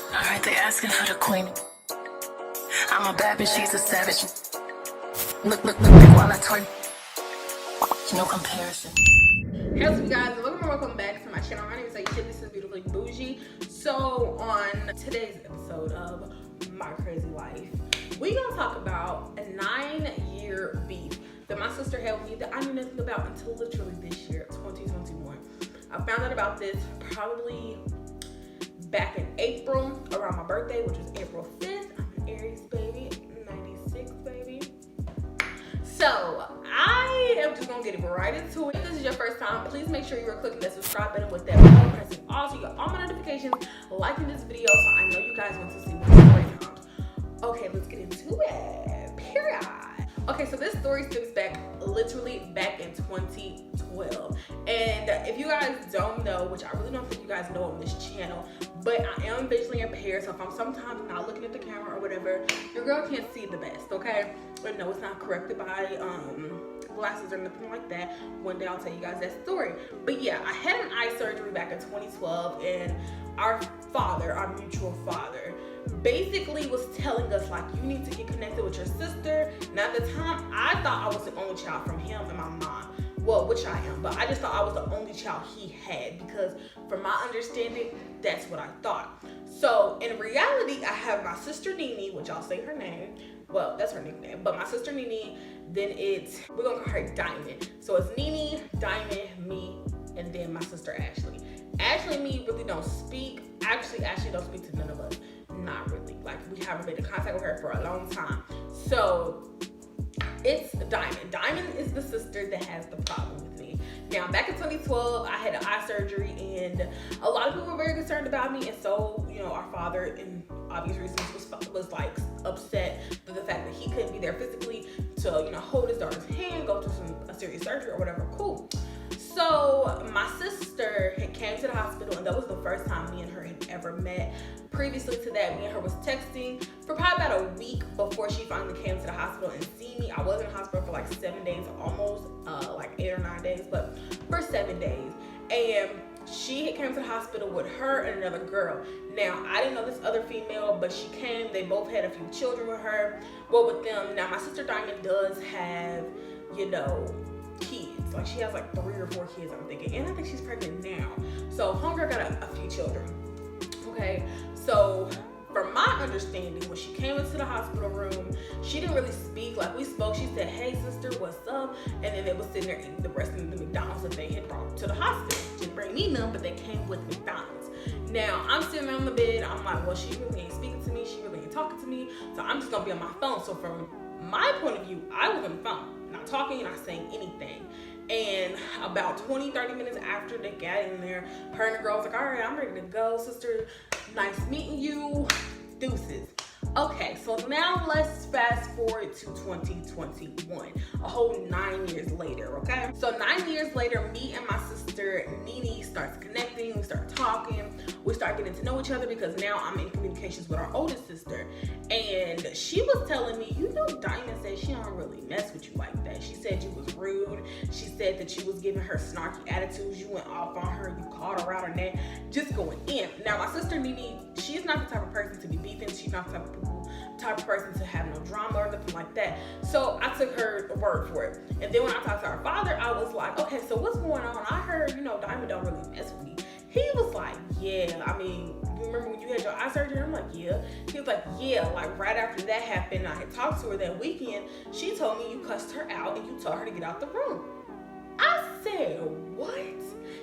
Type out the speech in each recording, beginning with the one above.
Alright, they asking for the queen. I'm a bad bitch, she's a savage. Look, while I twerk. No comparison. Hey, what's up, you guys? Welcome back to my channel. My name is Aisha. This is beautifully Bougie. So, on today's episode of My Crazy Life, we're gonna talk about a 9-year beef that my sister had with me that I knew nothing about until literally this year, 2021. I found out about this probably back in April, around my birthday, which was April 5th. I'm an Aries baby, 96 baby. So I am just gonna get right into it. If this is your first time, please make sure you are clicking that subscribe button with that bell, pressing all so you get all my notifications, liking this video so I know you guys want to see more story times. Okay, let's get into it. Period. Okay, so this story stems back literally back in 2012. And if you guys don't know, which I really don't think you guys know on this channel, but I am visually impaired, so if I'm sometimes not looking at the camera or whatever, your girl can't see the best, okay? But no, it's not corrected by glasses or nothing like that. One day I'll tell you guys that story. But yeah, I had an eye surgery back in 2012, and our father, our mutual father, basically was telling us, like, you need to get connected with your sister. Now at the time, I thought I was the only child from him and my mom. Well, which I am, but I just thought I was the only child he had because from my understanding, that's what I thought. So in reality, I have my sister Nene, which I'll say her name. Well, that's her nickname, but my sister Nene, then we're gonna call her Diamond. So it's Nene, Diamond, me, and then my sister Ashley. Ashley and me really don't speak. Actually, Ashley don't speak to none of us. Not really. Like, we haven't been in contact with her for a long time. So it's Diamond. Diamond is the sister that has the problem with me. Now, back in 2012, I had an eye surgery, and a lot of people were very concerned about me, and so, you know, our father, in obvious reasons, was like upset with the fact that he couldn't be there physically to, you know, hold his daughter's hand, go through a serious surgery or whatever. Cool. So my sister had came to the hospital, and that was the first time me and her had ever met. Previously to that, me and her was texting for probably about a week before she finally came to the hospital and seen me. I was in the hospital for like 7 days, almost like 8 or 9 days, but for 7 days. And she had came to the hospital with her and another girl. Now, I didn't know this other female, but she came. They both had a few children with her. Well, with them. Now, my sister Diamond does have, you know, kids. Like, she has like 3 or 4 kids, I'm thinking. And I think she's pregnant now. So, homegirl got a few children. Okay, so from my understanding, when she came into the hospital room, she didn't really speak. Like, we spoke, she said, "Hey sister, what's up?" And then they was sitting there eating the rest of the McDonald's that they had brought to the hospital. Didn't bring me none, but they came with McDonald's. Now, I'm sitting on the bed, I'm like, well, she really ain't speaking to me, she really ain't talking to me, so I'm just gonna be on my phone. So from my point of view, I was on the phone, not talking, not saying anything. And about 20-30 minutes after they got in there, her and the girl was like, "All right, I'm ready to go, sister. Nice meeting you. Deuces." Okay, so now let's fast forward to 2021, a whole 9 years later, okay? So 9 years later, me and my sister Nene starts connecting, we start talking, we start getting to know each other because now I'm in communications with our oldest sister. And she was telling me, you know, Diamond said she don't really mess with you like that. She said you was rude. She said that you was giving her snarky attitudes. You went off on her, you called her out on that, just going in. Now, my sister Nene, she's not the type of person to be beefing. She's not the type of person to have no drama or nothing like that. So I took her word for it. And then when I talked to our father, I was like, okay, so what's going on? I heard, you know, Diamond don't really mess with me. He was like, yeah, I mean, you remember when you had your eye surgery? I'm like, yeah. He was like, yeah, like right after that happened, I had talked to her that weekend. She told me you cussed her out and you told her to get out the room. I said, what?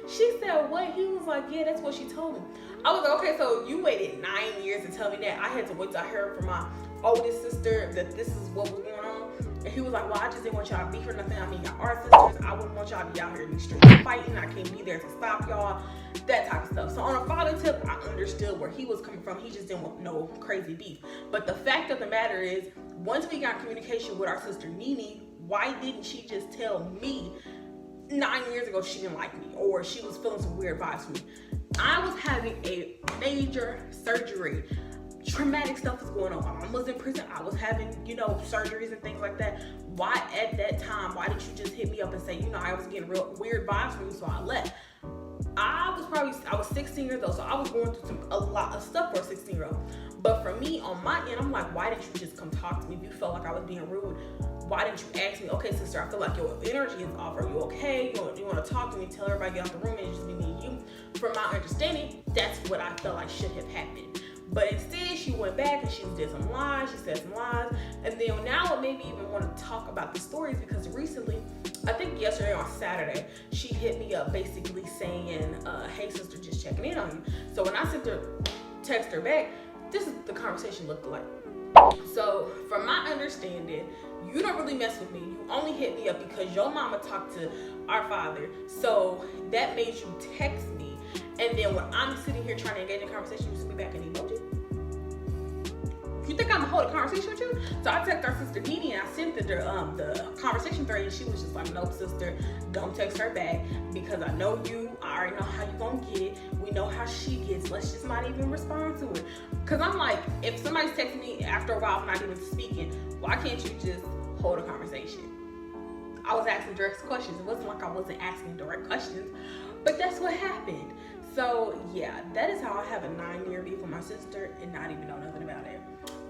She said, what? He was like, yeah, that's what she told me. I was like, okay, so you waited 9 years to tell me that. I had to wait till I heard from my oldest sister that this is what was going on. And he was like, well, I just didn't want y'all to beef or nothing. I mean, y'all are sisters. I wouldn't want y'all to be out here in the streets fighting. I can't be there to stop y'all. That type of stuff. So on a father tip, I understood where he was coming from. He just didn't want no crazy beef. But the fact of the matter is, once we got communication with our sister Nene, why didn't she just tell me 9 years ago she didn't like me or she was feeling some weird vibes from me? I was having a major surgery. Traumatic stuff was going on. My mom was in prison. I was having, you know, surgeries and things like that. Why at that time, why didn't you just hit me up and say, you know, I was getting real weird vibes from you, so I left? I was 16 years old, so I was going through a lot of stuff for a 16-year-old. But for me, on my end, I'm like, why didn't you just come talk to me? If you felt like I was being rude, why didn't you ask me, okay, sister, I feel like your energy is off. Are you okay? You want to talk to me? Tell everybody get out the room and it's just be me and you. From my understanding, that's what I felt like should have happened. But instead, she went back and she did some lies. She said some lies. And then now it made me even want to talk about the stories, because recently, I think yesterday on Saturday, she hit me up basically saying, hey, sister, just checking in on you. So when I sent her, text her back, this is the conversation looked like. So from my understanding, you don't really mess with me. You only hit me up because your mama talked to our father. So that made you text me. And then when I'm sitting here trying to engage in conversation, you send me back an emoji. You think I'm gonna hold a conversation with you? So I texted our sister Dee Dee and I sent her the conversation thread, and she was just like, nope, sister, don't text her back because I know you. I already know how you gonna get it. We know how she gets. Let's just not even respond to it. Cause I'm like, if somebody's texting me after a while, I'm not even speaking, why can't you just hold a conversation? I was asking direct questions. It wasn't like I wasn't asking direct questions, but that's what happened. So yeah, that is how I have a 9-year beef with my sister and not even know nothing about it.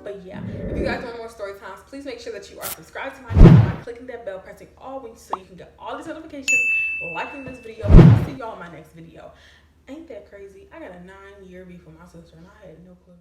But yeah, if you guys want more story times, please make sure that you are subscribed to my channel by clicking that bell, pressing all wings so you can get all these notifications, liking this video. I'll see y'all in my next video. Ain't that crazy? I got a 9-year beef with my sister and I had no clue.